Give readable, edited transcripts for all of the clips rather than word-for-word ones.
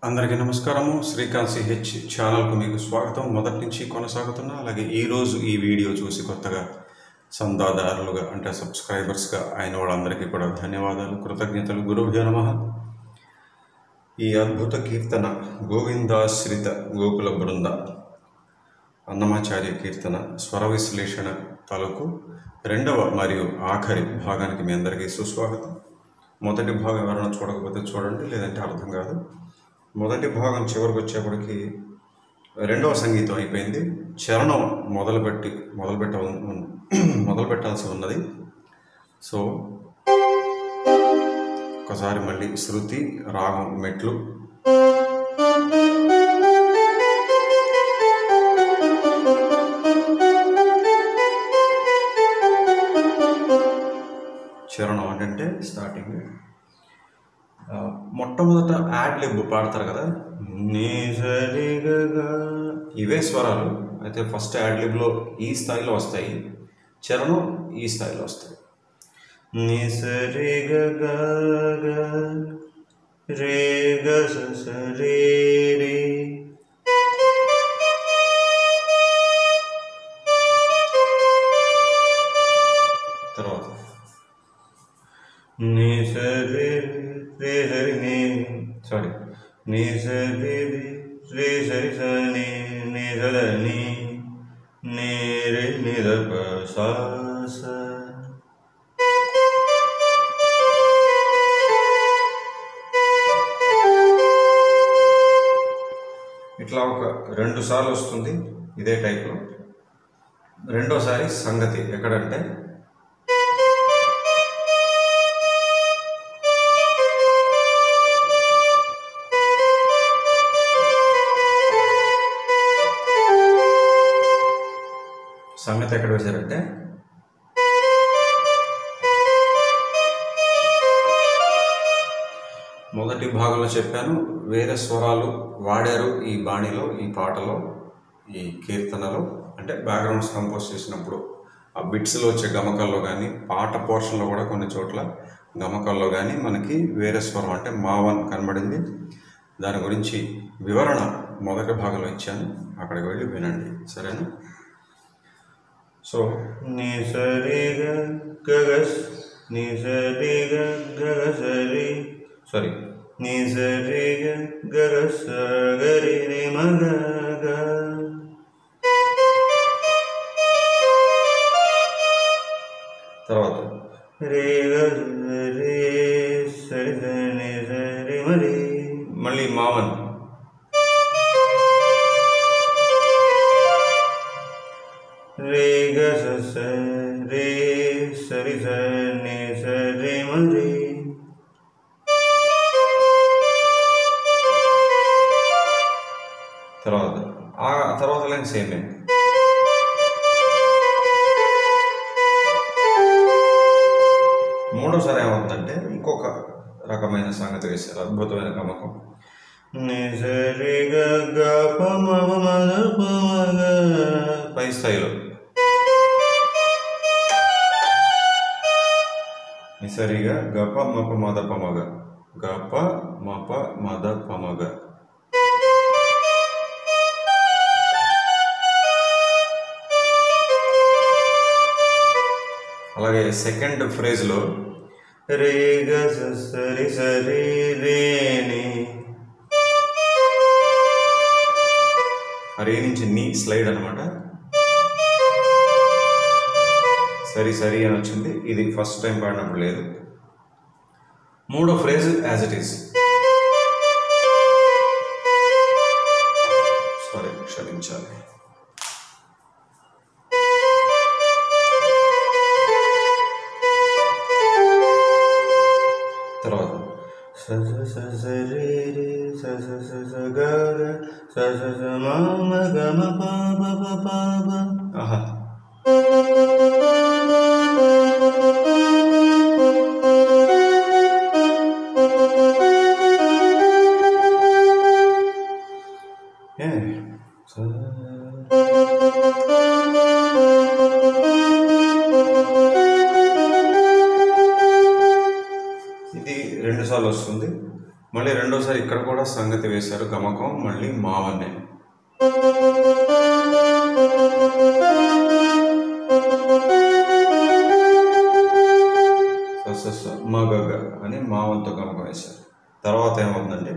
అందరికీ నమస్కారము. శ్రీకాంత్ సిహెచ్ ఛానల్కు మీకు స్వాగతం. మొదటి నుంచి కొనసాగుతున్నా. అలాగే ఈరోజు ఈ వీడియో చూసి కొత్తగా చందాదారులుగా అంటే సబ్స్క్రైబర్స్గా అయిన వాళ్ళందరికీ కూడా ధన్యవాదాలు, కృతజ్ఞతలు. గురుభ్యో నమః. ఈ అద్భుత కీర్తన గోవిందాశ్రిత గోకుల బృంద అన్నమాచార్య కీర్తన స్వర విశ్లేషణ తాలూకు రెండవ మరియు ఆఖరి భాగానికి మీ అందరికీ సుస్వాగతం. మొదటి భాగం ఎవరైనా చూడకపోతే చూడండి, లేదంటే అర్థం కాదు. మొదటి భాగం చివరికి వచ్చేప్పటికి రెండవ సంగీతం అయిపోయింది. చరణం మొదలుపెట్టాల్సి ఉన్నది. సో ఒకసారి మళ్ళీ శృతి, రాగం, మెట్లు. చరణం అంటే స్టార్టింగ్ మొట్టమొదట యాడ్ లిబ్ పాడతారు కదా, నీ సరి గ, ఇవే స్వరాలు. అయితే ఫస్ట్ యాడ్ లిబ్లో ఈ స్థాయిలో వస్తాయి, చరణం ఈ స్థాయిలో వస్తాయి. నీ సరి గ రే గ సరి రే, తర్వాత నీ సరి రే సరి నీ సారీ నీ సరి రే సరి సని నీ సదని నీ రే ని ద ప సా స. ఇట్లా ఒక 2 సార్లు వస్తుంది ఇదే టైప్లో. రెండోసారి సంగతి ఎక్కడంటే సంగతి ఎక్కడ వేశారంటే మొదటి భాగంలో చెప్పాను, వేరే స్వరాలు వాడారు ఈ బాణిలో, ఈ పాటలో, ఈ కీర్తనలో. అంటే బ్యాక్గ్రౌండ్స్ కంపోజ్ చేసినప్పుడు ఆ బిట్స్లో వచ్చే గమకాల్లో కానీ, పాట పోర్షన్లో కూడా కొన్ని చోట్ల గమకాల్లో కానీ మనకి వేరే స్వరం అంటే మావన్ కనబడింది. దాని గురించి వివరణ మొదటి భాగంలో ఇచ్చాను, అక్కడికి వెళ్ళి వినండి, సరేనా? సో నీ సరి గగస్ నీ సరి గగసరి సారీ నీ సరి గగస గరి రి మగ గ. తర్వాత రే రే సరి సని సరి మరి, మళ్ళీ మావన్. రే గ స రే సరి సని సరి మరి, తర్వాత లైన్ సేమే. మూడోసారి ఏమవుతుందంటే ఇంకొక రకమైన సంగతి వేశారు, అద్భుతమైన గమకం. నిజరి గ ప మ మ ప మ పై స్థాయిలో నిసరిగా గప మప మద పమగ, గప మప మద పమగ. అలాగే సెకండ్ ఫ్రేజ్లో రే గ సరి సరి రేని, రే నుంచి నీ స్లైడ్ అనమాట, సరి సరి అని వచ్చింది. ఇది ఫస్ట్ టైం పాడినప్పుడు లేదు. మూడో phrase as it is, sorry క్షమించాలి. తర్వాత ఆహా, ఇది 2 సార్లు వస్తుంది. మళ్ళీ రెండోసారి ఇక్కడ కూడా సంగతి వేశారు, గమకం మళ్ళీ మావన్నే. మగగ అని మావంతో గమకం వేశారు. తర్వాత ఏమవుతుందంటే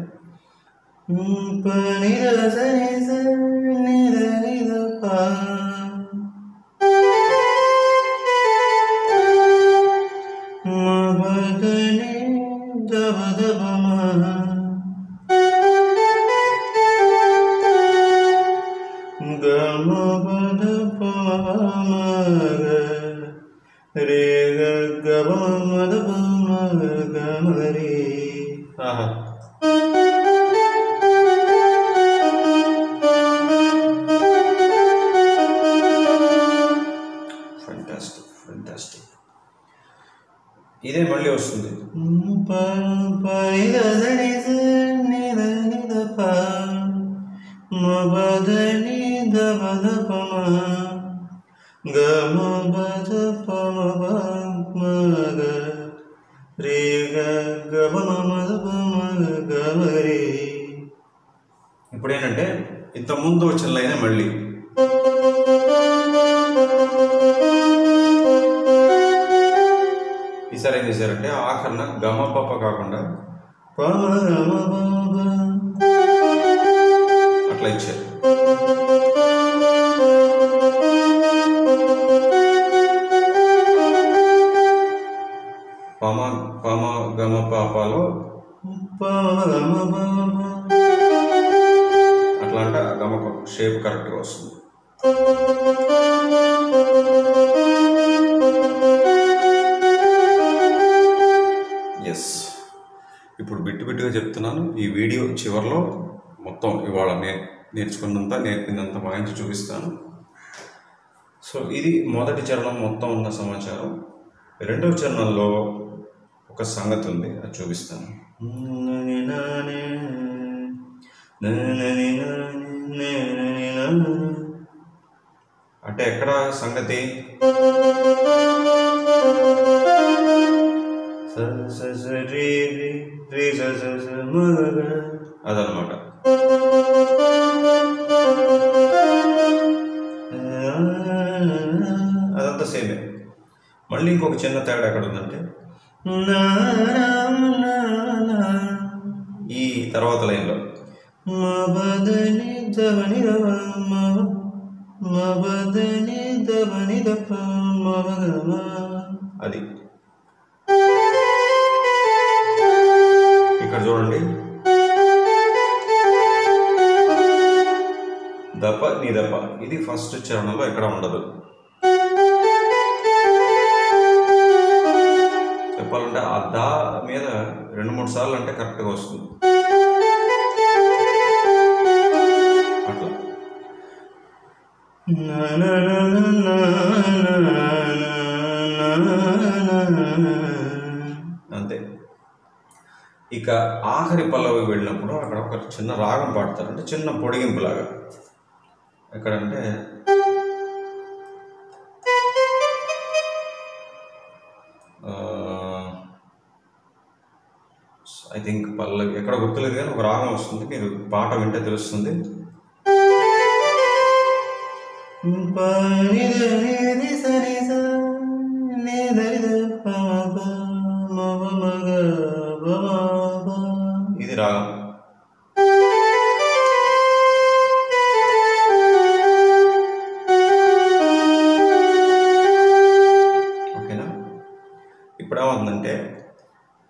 ఇదే మళ్ళీ వస్తుంది. ఇప్పుడు ఏంటంటే ఇంత ముందు వచ్చిన లైనే మళ్ళీ ఈసారి ఏం చేశారంటే ఆఖరణ గమ పప్ప కాకుండా అట్లా ఇచ్చారు. పమ పమ గమ పాపాలో అట్లా అంటే గమకం షేప్ కరెక్ట్గా వస్తుంది. ఎస్, ఇప్పుడు బిట్టుగా చెప్తున్నాను. ఈ వీడియో చివరిలో మొత్తం ఇవాళ నేర్చుకున్నంత నేర్పిందంతా వాయించి చూపిస్తాను. సో ఇది మొదటి చరణం మొత్తం ఉన్న సమాచారం. రెండవ చరణంలో ఒక సంగతి ఉంది, అది చూపిస్తాను. అంటే ఎక్కడ సంగతి అదనమాట. అదంతా సేమే. మళ్ళీ ఇంకొక చిన్న తేడా ఎక్కడ ఉందంటే ఈ తర్వాత లైన్లో అది ఇక్కడ చూడండి, దప నీ దప. ఇది ఫస్ట్ చరణంలో ఎక్కడ ఉండదు. చెప్పాలంటే ఆ దా మీద 2-3 సార్లు అంటే కరెక్ట్గా వస్తుంది. అట్లా అంతే. ఇక ఆఖరి పల్లవి వెళ్ళినప్పుడు అక్కడ ఒక చిన్న రాగం పాడతారు, అంటే చిన్న పొడిగింపులాగా. ఎక్కడంటే ఐ థింక్ పల్లవి ఎక్కడ గుర్తులేదు, కానీ ఒక రాగం వస్తుంది, మీరు పాట వింటే తెలుస్తుంది. ఇది రాగం. ఓకేనా? ఇప్పుడు ఏమవుతుందంటే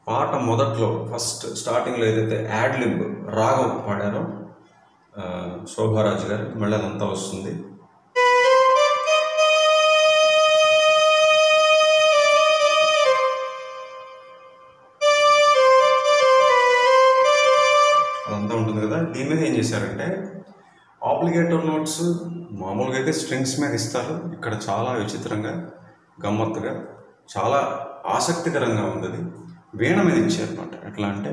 పాట మొదట్లో ఫస్ట్ స్టార్టింగ్లో ఏదైతే యాడ్లిబ్ రాగం పాడారో శోభారాజు గారు, మళ్ళీ అదంతా వస్తుంది. అదంతా ఉంటుంది కదా. దీని మీద ఏం చేశారంటే ఆబ్లిగేటివ్ నోట్స్ మామూలుగా అయితే స్ట్రింగ్స్ మీద ఇస్తారు. ఇక్కడ చాలా విచిత్రంగా, గమ్మత్తుగా, చాలా ఆసక్తికరంగా ఉంది. వీణ మీద ఇచ్చారనమాట. ఎట్లా అంటే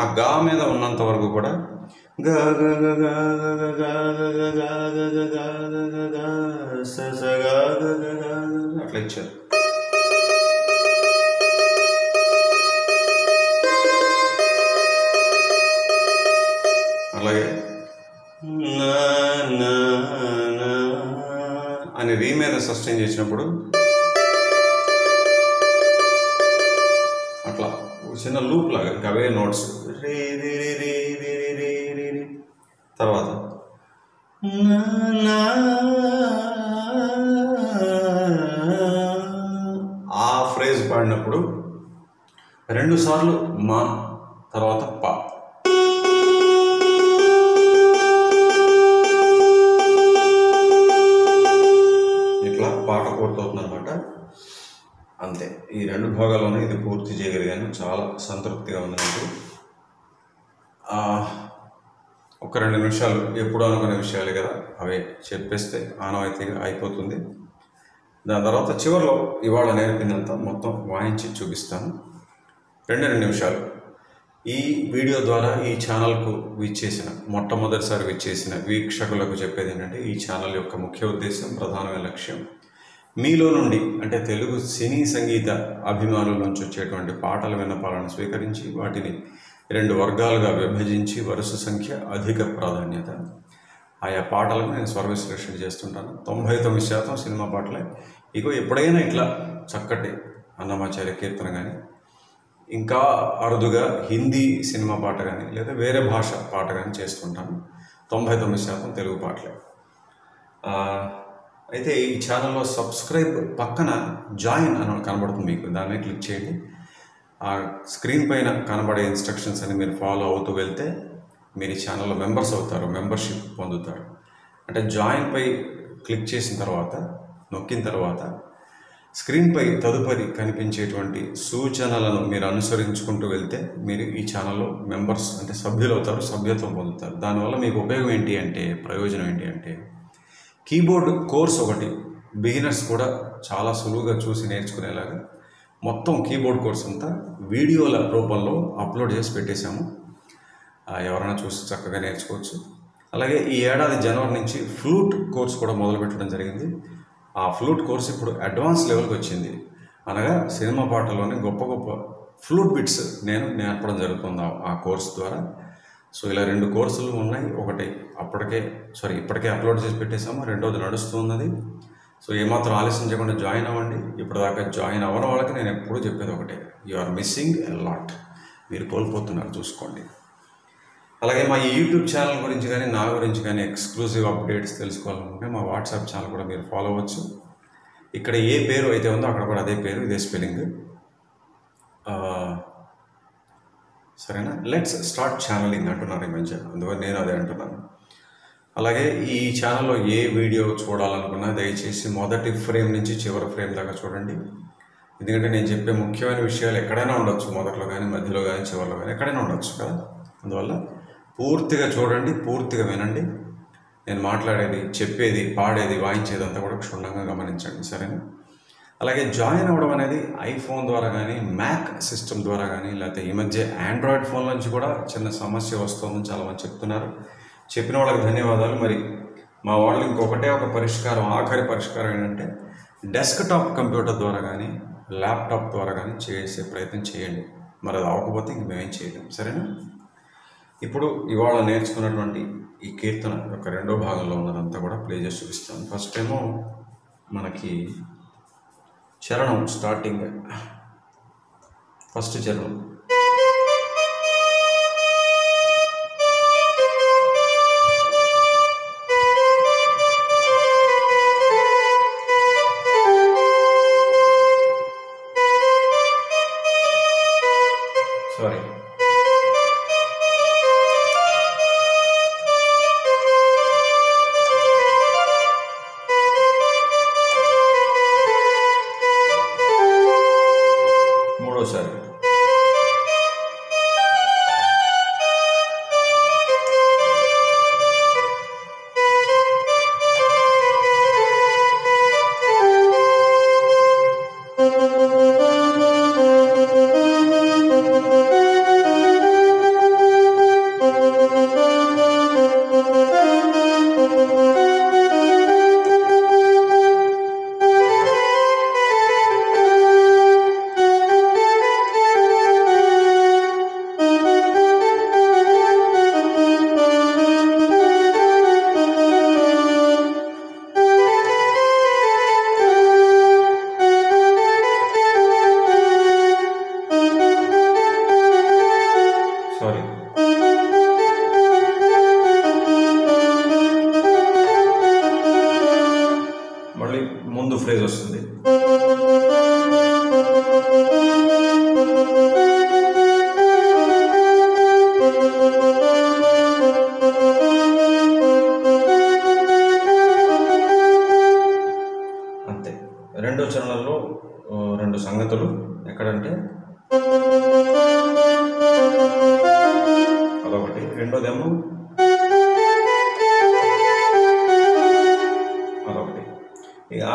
ఆ గా మీద ఉన్నంత వరకు కూడా అట్లా ఇచ్చారు. సస్టైన్ చేసినప్పుడు అట్లా చిన్న లూప్ లాగా ఇంకా అవే నోట్స్ రే రే రే రే రే రే రే రే తర్వాత ఆ ఫ్రేజ్ పాడినప్పుడు 2 సార్లు మా తర్వాత పా ఇట్లా పాట పూర్తవుతుంది అనమాట. అంతే. ఈ 2 భాగాల్లోనే ఇది పూర్తి చేయగలిగాను. చాలా సంతృప్తిగా ఉంది నాకు. ఒక 2 నిమిషాలు ఎప్పుడు అనుకునే విషయాలే కదా, అవే చెప్పేస్తే ఆనవాయితీగా అయిపోతుంది. దాని తర్వాత చివరిలో ఇవాళ నేర్పిందంతా మొత్తం వాయించి చూపిస్తాను. 2 నిమిషాలు. ఈ వీడియో ద్వారా ఈ ఛానల్కు మొట్టమొదటిసారి విచ్చేసిన వీక్షకులకు చెప్పేది ఏంటంటే, ఈ ఛానల్ యొక్క ముఖ్య ఉద్దేశం, ప్రధానమైన లక్ష్యం మీలో నుండి అంటే తెలుగు సినీ సంగీత అభిమానుల నుంచి వచ్చేటువంటి పాటల విన్నపాలను స్వీకరించి వాటిని 2 వర్గాలుగా విభజించి వరుస సంఖ్య, అధిక ప్రాధాన్యత ఆయా పాటలకు నేను స్వర విశ్లేషణ చేస్తుంటాను. 99% సినిమా పాటలే. ఇగో ఎప్పుడైనా ఇట్లా చక్కటి అన్నమాచార్య కీర్తన కానీ, ఇంకా అరుదుగా హిందీ సినిమా పాట కానీ లేదా వేరే భాష పాట కానీ చేస్తుంటాను. 99% తెలుగు పాటలే. అయితే ఈ ఛానల్లో సబ్స్క్రైబ్ పక్కన జాయిన్ అని కనబడుతుంది మీకు, దాన్ని క్లిక్ చేయండి. ఆ స్క్రీన్ పైన కనబడే ఇన్స్ట్రక్షన్స్ అని మీరు ఫాలో అవుతూ వెళ్తే మీరు ఈ ఛానల్లో మెంబర్స్ అవుతారు, మెంబర్షిప్ పొందుతారు. అంటే జాయిన్పై క్లిక్ చేసిన తర్వాత, నొక్కిన తర్వాత స్క్రీన్పై తదుపరి కనిపించేటువంటి సూచనలను మీరు అనుసరించుకుంటూ వెళ్తే మీరు ఈ ఛానల్లో మెంబర్స్ అంటే సభ్యులు అవుతారు, సభ్యత్వం పొందుతారు. దానివల్ల మీకు ఉపయోగం ఏంటి అంటే, ప్రయోజనం ఏంటి అంటే, కీబోర్డ్ కోర్స్ ఒకటి బిగినర్స్ కూడా చాలా సులువుగా చూసి నేర్చుకునేలాగా మొత్తం కీబోర్డ్ కోర్స్ అంతా వీడియోల రూపంలో అప్లోడ్ చేసి పెట్టేశాము. ఎవరైనా చూసి చక్కగా నేర్చుకోవచ్చు. అలాగే ఈ ఏడాది జనవరి నుంచి ఫ్లూట్ కోర్స్ కూడా మొదలుపెట్టడం జరిగింది. ఆ ఫ్లూట్ కోర్స్ ఇప్పుడు అడ్వాన్స్ లెవెల్కి వచ్చింది. అనగా సినిమా పాటలోని గొప్ప గొప్ప ఫ్లూట్ బిట్స్ నేను నేర్పడం జరుగుతుంది ఆ కోర్స్ ద్వారా. సో ఇలా 2 కోర్సులు ఉన్నాయి. ఒకటి ఇప్పటికే అప్లోడ్ చేసి పెట్టేశాము, రెండోది నడుస్తున్నది. సో ఏమాత్రం ఆలస్యం చేయకుండా జాయిన్ అవ్వండి. ఇప్పటిదాకా జాయిన్ అవ్వని వాళ్ళకి నేను ఎప్పుడూ చెప్పేది ఒకటే, you are missing a lot. మీరు కోల్పోతున్నారు, చూసుకోండి. అలాగే మా ఈ యూట్యూబ్ ఛానల్ గురించి కానీ, నా గురించి కానీ ఎక్స్క్లూజివ్ అప్డేట్స్ తెలుసుకోవాలనుకుంటే మా వాట్సాప్ ఛానల్ కూడా మీరు ఫాలో అవ్వచ్చు. ఇక్కడ ఏ పేరు అయితే ఉందో అక్కడ కూడా అదే పేరు, ఇదే స్పెల్లింగ్. సరేనా? లెట్స్ స్టార్ట్ ఛానలింగ్ అంటున్నారు ఈ మధ్య, అందువల్ల నేను అదే అంటున్నాను. అలాగే ఈ ఛానల్లో ఏ వీడియో చూడాలనుకున్నా దయచేసి మొదటి ఫ్రేమ్ నుంచి చివరి ఫ్రేమ్ దాకా చూడండి. ఎందుకంటే నేను చెప్పే ముఖ్యమైన విషయాలు ఎక్కడైనా ఉండొచ్చు, మొదట్లో కానీ, మధ్యలో కానీ, చివరిలో కానీ, ఎక్కడైనా ఉండొచ్చు కదా. అందువల్ల పూర్తిగా చూడండి, పూర్తిగా వినండి. నేను మాట్లాడేది, చెప్పేది, పాడేది, వాయించేది అంతా కూడా క్షుణ్ణంగా గమనించండి. సరేనా? అలాగే జాయిన్ అవ్వడం అనేది ఐఫోన్ ద్వారా కానీ, మ్యాక్ సిస్టమ్ ద్వారా కానీ, లేకపోతే ఈ మధ్య ఆండ్రాయిడ్ ఫోన్ నుంచి కూడా చిన్న సమస్య వస్తుందని చాలామంది చెప్తున్నారు. చెప్పిన వాళ్ళకి ధన్యవాదాలు. మరి మా వాళ్ళు ఇంకొకటే ఒక పరిష్కారం, ఆఖరి పరిష్కారం ఏంటంటే డెస్క్టాప్ కంప్యూటర్ ద్వారా కానీ, ల్యాప్టాప్ ద్వారా కానీ చేసే ప్రయత్నం చేయండి. మరి అది అవ్వకపోతే ఇంక మేమేం చేయలేం. సరేనా? ఇప్పుడు ఇవాళ నేర్చుకున్నటువంటి ఈ కీర్తన యొక్క 2వ భాగంలో ఉన్నదంతా కూడా ప్లే చేసి చూపిస్తాను. ఫస్ట్ ఏమో మనకి చరణం స్టార్టింగ్, ఫస్ట్ చరణం. సారీ, మూడోసారి.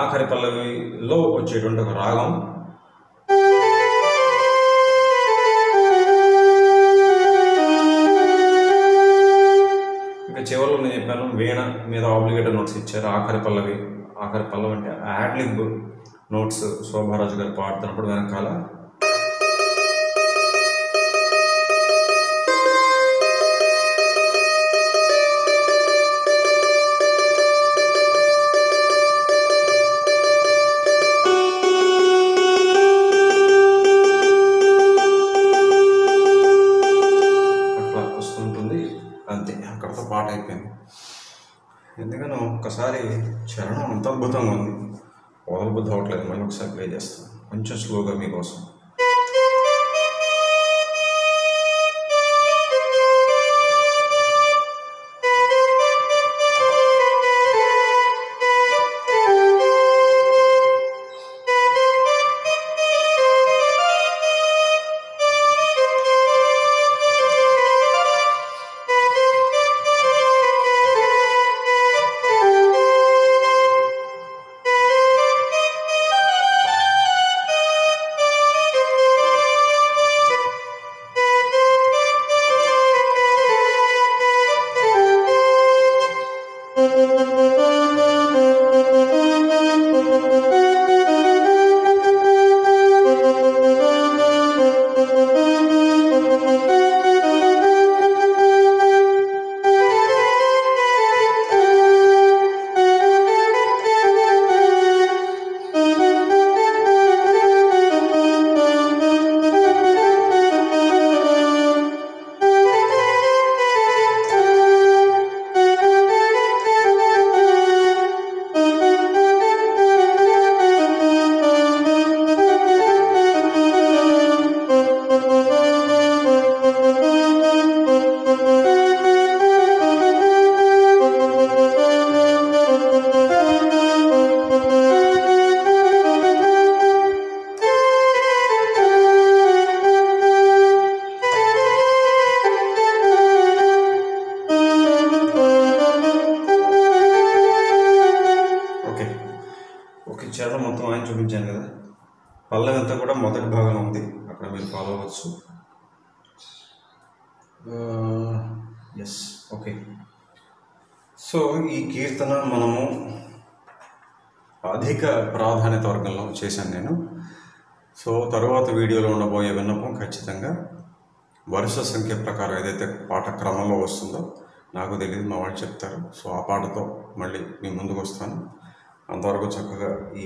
ఆఖరి పల్లవిలో వచ్చేటువంటి ఒక రాగం. ఇంకా చివరిలో నేను చెప్పాను వీణ మీద ఆబ్లిగేటర్ నోట్స్ ఇచ్చారు. ఆఖరి పల్లవి అంటే యాడ్లిబ్ నోట్స్ శోభారాజు గారు పాడుతున్నప్పుడు వెనకాల అట్లా వస్తుంటుంది. అంతే, అక్కడితో పాట అయిపోయింది. ఎందుకనో ఒక్కసారి చరణం అంత అద్భుతంగా ఉంది, వదలబుద్ధి అవ్వట్లేదు. మళ్ళీ ఒకసారి ప్లే చేస్తాను కొంచెం స్లోగా మీకోసం. చరణం మొత్తం ఆయన చూపించాను కదా. పల్లవి అంతా కూడా మొదటి భాగం ఉంది, అక్కడ మీరు ఫాలో అవ్వచ్చు. Yes, okay. సో ఈ కీర్తన మనము అధిక ప్రాధాన్యత వర్గంలో చేశాను నేను. సో తరువాత వీడియోలో ఉండబోయే విన్నపం ఖచ్చితంగా వరుస సంఖ్య ప్రకారం ఏదైతే పాట క్రమంలో వస్తుందో నాకు తెలియదు, మా వాళ్ళు చెప్తారు. సో ఆ పాటతో మళ్ళీ మీ ముందుకు వస్తాను. అంతవరకు చక్కగా ఈ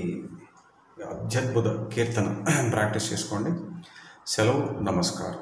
అత్యద్భుత కీర్తన ప్రాక్టీస్ చేసుకోండి. సెలవు, నమస్కారం.